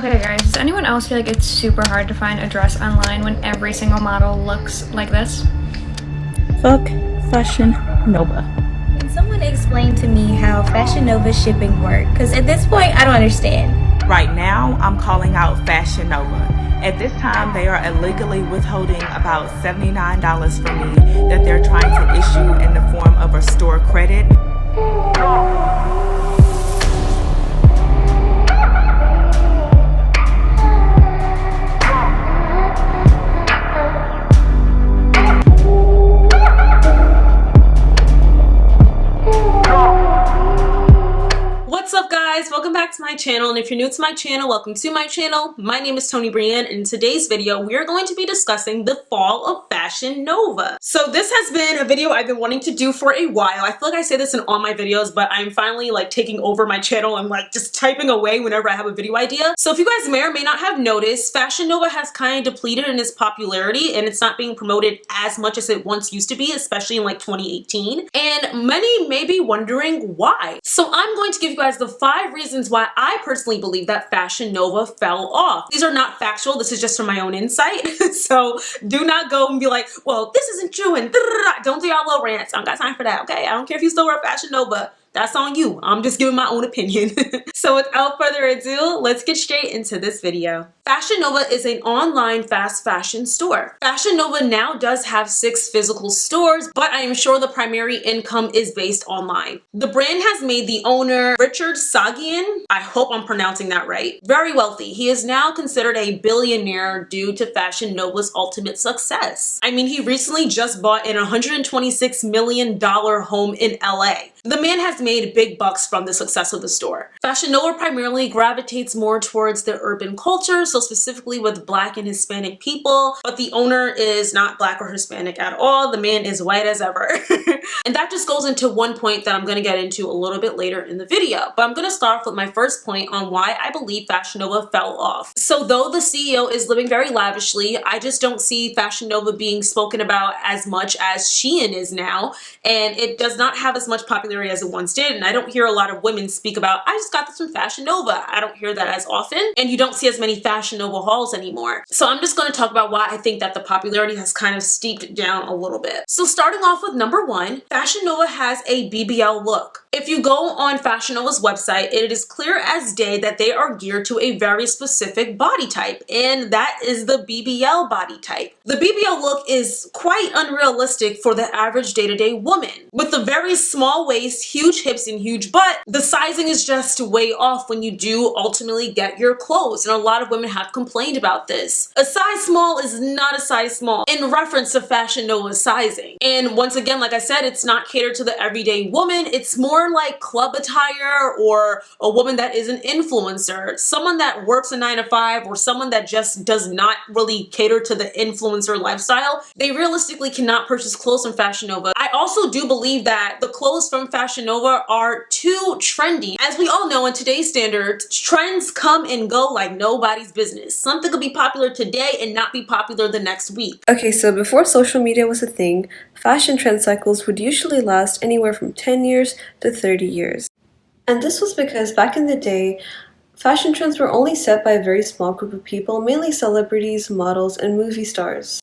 Okay guys, does anyone else feel like it's super hard to find a dress online when every single model looks like this? Fuck Fashion Nova. Can someone explain to me how Fashion Nova shipping works? Because at this point, I don't understand. Right now, I'm calling out Fashion Nova. At this time, they are illegally withholding about $79 from me that they're trying to issue in the form of a store credit. What's up guys, welcome back to my channel, and if you're new to my channel, welcome to my channel. My name is tonibryanne, and in today's video we are going to be discussing the fall of Fashion Nova. So this has been a video I've been wanting to do for a while. I feel like I say this in all my videos, but I'm finally like taking over my channel and like just typing away whenever I have a video idea. So if you guys may or may not have noticed, Fashion Nova has kind of depleted in its popularity and it's not being promoted as much as it once used to be, especially in like 2018. And many may be wondering why. So I'm going to give you guys the 5 reasons why I personally believe that Fashion Nova fell off. These are not factual, this is just from my own insight. So do not go and be like, well, this isn't true and don't do y'all little rants. I don't got time for that, okay? I don't care if you still wear Fashion Nova. That's on you. I'm just giving my own opinion. So without further ado, let's get straight into this video. Fashion Nova is an online fast fashion store. Fashion Nova now does have 6 physical stores, but I am sure the primary income is based online. The brand has made the owner, Richard Sagian, I hope I'm pronouncing that right, very wealthy. He is now considered a billionaire due to Fashion Nova's ultimate success. I mean, he recently just bought an $126 million home in LA. The man has made big bucks from the success of the store. Fashion Nova primarily gravitates more towards the urban culture, so specifically with Black and Hispanic people, but the owner is not Black or Hispanic at all. The man is white as ever. And that just goes into one point that I'm going to get into a little bit later in the video. But I'm going to start off with my first point on why I believe Fashion Nova fell off. So though the CEO is living very lavishly, I just don't see Fashion Nova being spoken about as much as Shein is now, and it does not have as much popularity as it once did. And I don't hear a lot of women speak about, I just got this from Fashion Nova. I don't hear that as often, and you don't see as many Fashion Nova hauls anymore. So I'm just going to talk about why I think that the popularity has kind of steeped down a little bit. So starting off with number 1, Fashion Nova has a BBL look. If you go on Fashion Nova's website, it is clear as day that they are geared to a very specific body type, and that is the BBL body type. The BBL look is quite unrealistic for the average day-to-day woman. With a very small waist, huge hips, and huge butt, the sizing is just way off when you do ultimately get your clothes, and a lot of women have complained about this. A size small is not a size small in reference to Fashion Nova's sizing. And once again, like I said, it's not catered to the everyday woman. It's more like club attire or a woman that is an influencer, someone that works a 9-to-5, or someone that just does not really cater to the influencer lifestyle. They realistically cannot purchase clothes from Fashion Nova. I also do believe that the clothes from Fashion Nova are too trendy. As we all know, in today's standards, trends come and go like nobody's business. Something could be popular today and not be popular the next week. Okay, so before social media was a thing, fashion trend cycles would usually last anywhere from 10 years to 30 years. And this was because back in the day, fashion trends were only set by a very small group of people, mainly celebrities, models, and movie stars.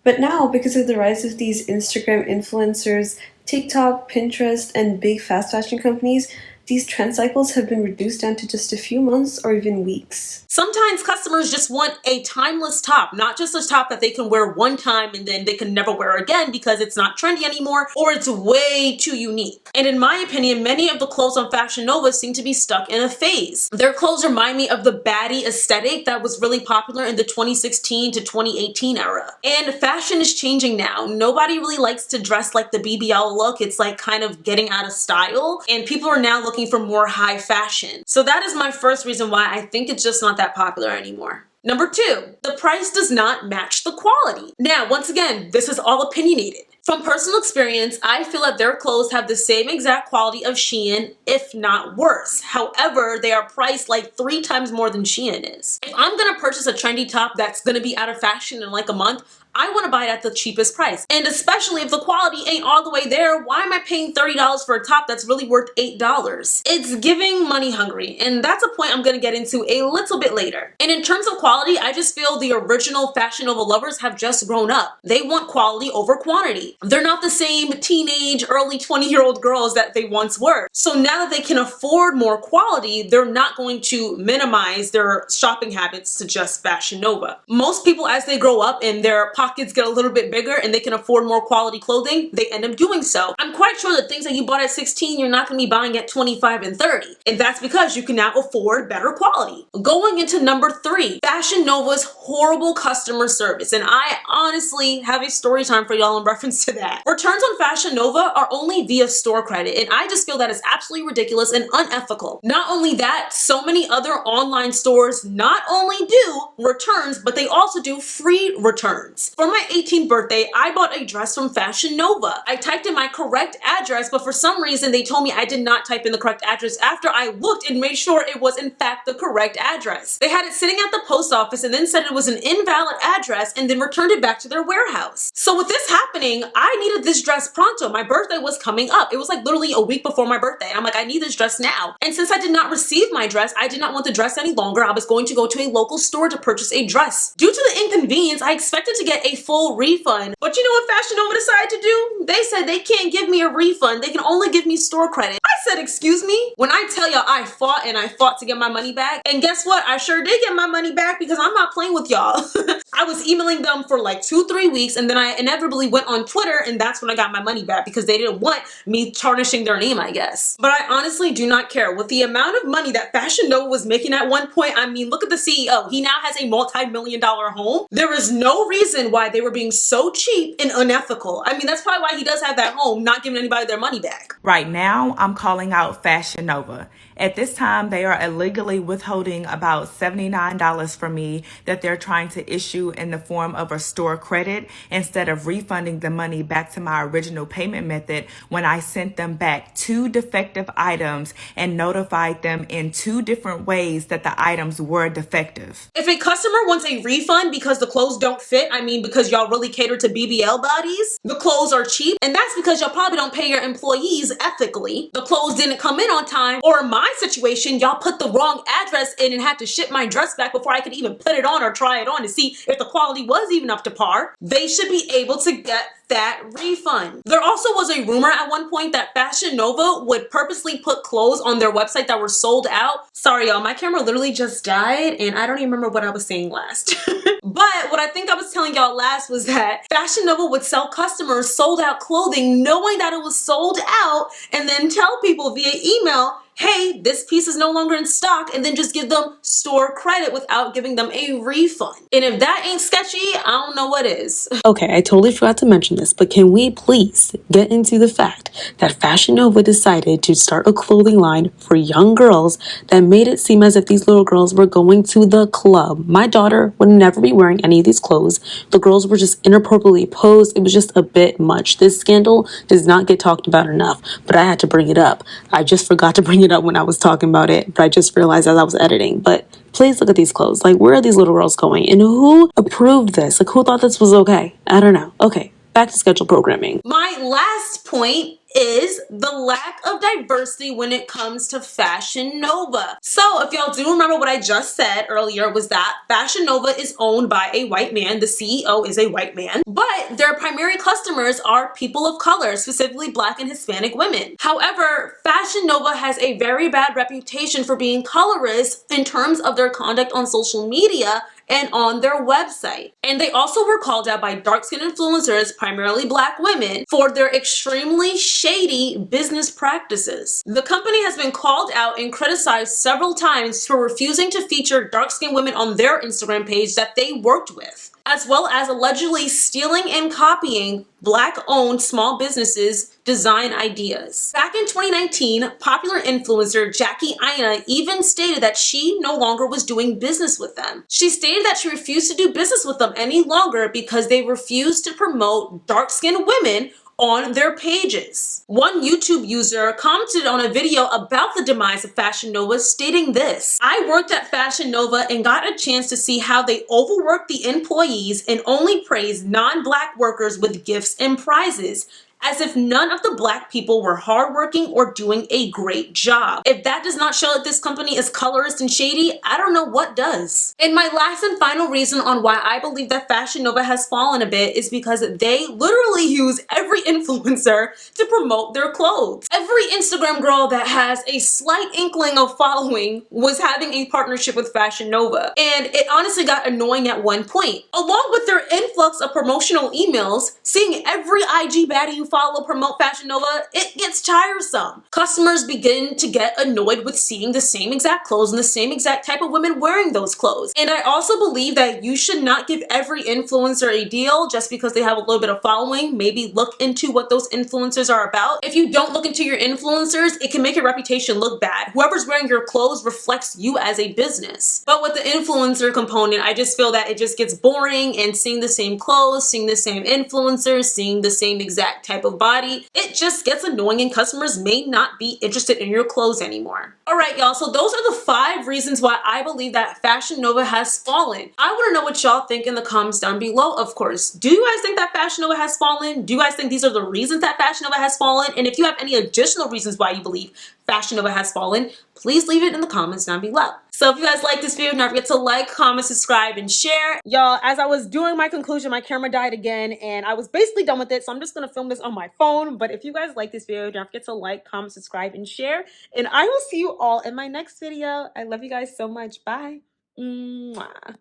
But now, because of the rise of these Instagram influencers, TikTok, Pinterest, and big fast fashion companies, these trend cycles have been reduced down to just a few months or even weeks. Sometimes customers just want a timeless top, not just a top that they can wear one time and then they can never wear again because it's not trendy anymore or it's way too unique. And in my opinion, many of the clothes on Fashion Nova seem to be stuck in a phase. Their clothes remind me of the baddie aesthetic that was really popular in the 2016 to 2018 era. And fashion is changing now. Nobody really likes to dress like the BBL look. It's like kind of getting out of style, and people are now looking for more high fashion. So that is my first reason why I think it's just not that popular anymore. Number 2, the price does not match the quality. Now, once again, this is all opinionated. From personal experience, I feel that their clothes have the same exact quality of Shein, if not worse. However, they are priced like 3 times more than Shein is. If I'm gonna purchase a trendy top that's gonna be out of fashion in like a month, I want to buy it at the cheapest price. And especially if the quality ain't all the way there, why am I paying $30 for a top that's really worth $8? It's giving money hungry, and that's a point I'm going to get into a little bit later. And in terms of quality, I just feel the original Fashion Nova lovers have just grown up. They want quality over quantity. They're not the same teenage, early 20-year-old girls that they once were. So now that they can afford more quality, they're not going to minimize their shopping habits to just Fashion Nova. Most people, as they grow up and their pockets get a little bit bigger and they can afford more quality clothing, they end up doing so. I'm quite sure that things that you bought at 16, you're not going to be buying at 25 and 30. And that's because you can now afford better quality. Going into number 3, Fashion Nova's horrible customer service. And I honestly have a story time for y'all in reference to that. Returns on Fashion Nova are only via store credit, and I just feel that is absolutely ridiculous and unethical. Not only that, so many other online stores not only do returns, but they also do free returns. For my 18th birthday, I bought a dress from Fashion Nova. I typed in my correct address, but for some reason they told me I did not type in the correct address after I looked and made sure it was in fact the correct address. They had it sitting at the post office and then said it was an invalid address and then returned it back to their warehouse. So with this happening, I needed this dress pronto. My birthday was coming up. It was like literally a week before my birthday. I'm like, I need this dress now. And since I did not receive my dress, I did not want the dress any longer. I was going to go to a local store to purchase a dress. Due to the inconvenience, I expected to get a full refund. But you know what Fashion Nova decided to do? They said they can't give me a refund. They can only give me store credit. I said, excuse me? When I tell y'all I fought and I fought to get my money back, and guess what? I sure did get my money back because I'm not playing with y'all. I was emailing them for like 2-3 weeks, and then I inevitably went on Twitter, and that's when I got my money back because they didn't want me tarnishing their name, I guess. But I honestly do not care. With the amount of money that Fashion Nova was making at one point, I mean, look at the CEO. He now has a multi-million-dollar home. There is no reason why they were being so cheap and unethical. I mean, that's probably why he does have that home, not giving anybody their money back. Right now, I'm calling out Fashion Nova. At this time, they are illegally withholding about $79 from me that they're trying to issue in the form of a store credit instead of refunding the money back to my original payment method when I sent them back 2 defective items and notified them in 2 different ways that the items were defective. If a customer wants a refund because the clothes don't fit, I mean because y'all really cater to BBL bodies, the clothes are cheap, and that's because y'all probably don't pay your employees ethically, the clothes didn't come in on time, or in my situation, y'all put the wrong address in and had to ship my dress back before I could even put it on or try it on to see if the quality was even up to par, they should be able to get that refund. There also was a rumor at one point that Fashion Nova would purposely put clothes on their website that were sold out. Sorry y'all, my camera literally just died and I don't even remember what I was saying last. But what I think I was telling y'all last was that Fashion Nova would sell customers sold out clothing knowing that it was sold out and then tell people via email, hey, this piece is no longer in stock, and then just give them store credit without giving them a refund. And if that ain't sketchy, I don't know what is. Okay, I totally forgot to mention this, but can we please get into the fact that Fashion Nova decided to start a clothing line for young girls that made it seem as if these little girls were going to the club. My daughter would never be wearing any of these clothes. The girls were just inappropriately posed. It was just a bit much. This scandal does not get talked about enough, but I had to bring it up. I just forgot to bring it up when I was talking about it, but I just realized as I was editing. But please look at these clothes. Like, where are these little girls going? And who approved this? Like, who thought this was okay? I don't know. Okay, back to scheduled programming. My last point is the lack of diversity when it comes to Fashion Nova. So if y'all do remember what I just said earlier was that Fashion Nova is owned by a white man. The CEO is a white man, but their primary customers are people of color, specifically Black and Hispanic women. However, Fashion Nova has a very bad reputation for being colorist in terms of their conduct on social media and on their website. And they also were called out by dark-skinned influencers, primarily Black women, for their extremely shady business practices. The company has been called out and criticized several times for refusing to feature dark-skinned women on their Instagram page that they worked with. as well as allegedly stealing and copying Black-owned small businesses' design ideas. Back in 2019, popular influencer Jackie Aina even stated that she no longer was doing business with them. She stated that she refused to do business with them any longer because they refused to promote dark-skinned women on their pages. One YouTube user commented on a video about the demise of Fashion Nova stating this: "I worked at Fashion Nova and got a chance to see how they overwork the employees and only praise non-Black workers with gifts and prizes, as if none of the Black people were hardworking or doing a great job. If that does not show that this company is colorist and shady, I don't know what does." And my last and final reason on why I believe that Fashion Nova has fallen a bit is because they literally use every influencer to promote their clothes. Every Instagram girl that has a slight inkling of following was having a partnership with Fashion Nova. And it honestly got annoying at one point. Along with their influx of promotional emails, seeing every IG baddie you follow promote Fashion Nova, it gets tiresome. Customers begin to get annoyed with seeing the same exact clothes and the same exact type of women wearing those clothes. And I also believe that you should not give every influencer a deal just because they have a little bit of following. Maybe look into what those influencers are about. If you don't look into your influencers, it can make your reputation look bad. Whoever's wearing your clothes reflects you as a business. But with the influencer component, I just feel that it just gets boring, and seeing the same clothes, seeing the same influencers, seeing the same exact type of body, it just gets annoying and customers may not be interested in your clothes anymore. Alright y'all, so those are the 5 reasons why I believe that Fashion Nova has fallen. I want to know what y'all think in the comments down below, of course. Do you guys think that Fashion Nova has fallen? Do you guys think these are the reasons that Fashion Nova has fallen? And if you have any additional reasons why you believe Fashion Nova has fallen, please leave it in the comments down below. So if you guys like this video, don't forget to like, comment, subscribe, and share. Y'all, as I was doing my conclusion, my camera died again, and I was basically done with it, so I'm just gonna film this on my phone. But if you guys like this video, don't forget to like, comment, subscribe, and share. And I will see you all in my next video. I love you guys so much. Bye. Mwah.